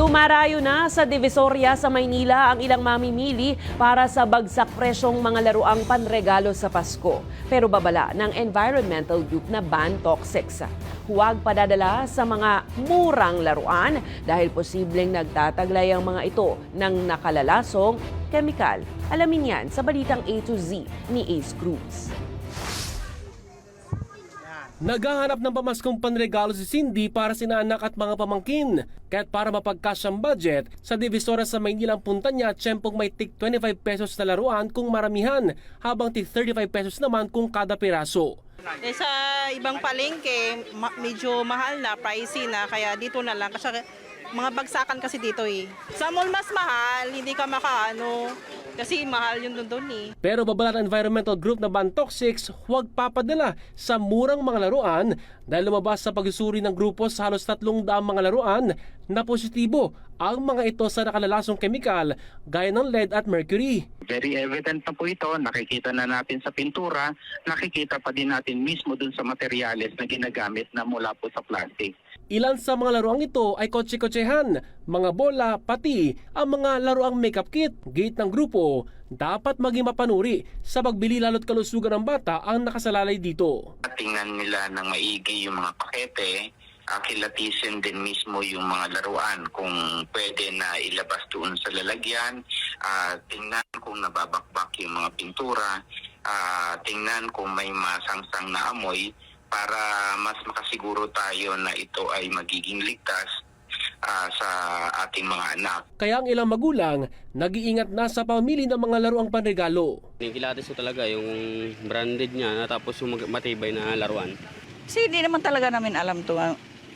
Dumarayo na sa Divisoria sa Maynila ang ilang mamimili para sa bagsak presyong mga laruang panregalo sa Pasko. Pero babala ng environmental group na Ban Toxics. Huwag padadala sa mga murang laruan dahil posibleng nagtataglay ang mga ito ng nakalalasong kemikal. Alamin yan sa balitang A to Z ni Ace Cruz. Naghahanap ng pamaskong panregalo si Cindy para sa anak at mga pamangkin. Kaya't para mapagkasya ang budget, sa Divisoria sa Maynila ang punta niya, tiyempong may tig 25 pesos na laruan kung maramihan, habang tig 35 pesos naman kung kada piraso. Sa ibang palengke, medyo mahal na, pricey na, kaya dito na lang. Kasi mga bagsakan kasi dito eh. Sa mall mas mahal, hindi ka makaano. Kasi mahal yun doon eh. Pero babala ng environmental group na Ban Toxics, huwag papadala sa murang mga laruan dahil lumabas sa pagsusuri ng grupo sa halos 300 mga laruan na positibo ang mga ito sa nakalalasong kemikal gaya ng lead at mercury. Very evident na po ito, nakikita na natin sa pintura, nakikita pa din natin mismo dun sa materyales na ginagamit na mula po sa plastic. Ilan sa mga laruang ito ay kotse-kotsehan, mga bola, pati ang mga laruang makeup kit. Gate ng grupo, dapat maging mapanuri sa pagbili lalo't kalusugan ng bata ang nakasalalay dito. Tingnan nila ng maigi yung mga pakete, kilatisin din mismo yung mga laruan kung pwede na ilabas doon sa lalagyan, tingnan kung nababakbak yung mga pintura, tingnan kung may masangsang na amoy, para mas makasiguro tayo na ito ay magiging ligtas sa ating mga anak. Kaya ang ilang magulang, nag-iingat na sa pamili ng mga laruang panregalo. Yung kilatis ko talaga, yung branded niya, tapos yung matibay na laruan. Kasi hindi naman talaga namin alam to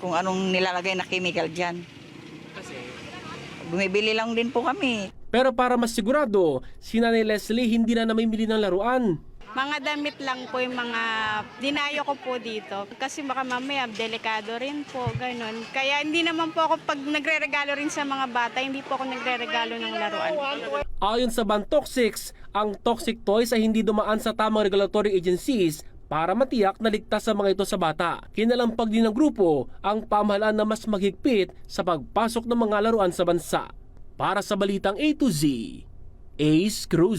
kung anong nilalagay na chemical dyan. Bumibili lang din po kami. Pero para mas sigurado, si Nanay Leslie hindi na namimili ng laruan. Mga damit lang po yung mga dinayo ko po dito. Kasi baka mamaya delikado rin po, ganun. Kaya hindi naman po ako pag nagre-regalo rin sa mga bata, hindi po ako nagre-regalo ng laruan. Ayon sa Ban Toxics, ang toxic toys ay hindi dumaan sa tamang regulatory agencies para matiyak na ligtas sa mga ito sa bata. Kinalampag din ng grupo ang pamahalaan na mas maghigpit sa pagpasok ng mga laruan sa bansa. Para sa balitang A to Z, Ace Cruz.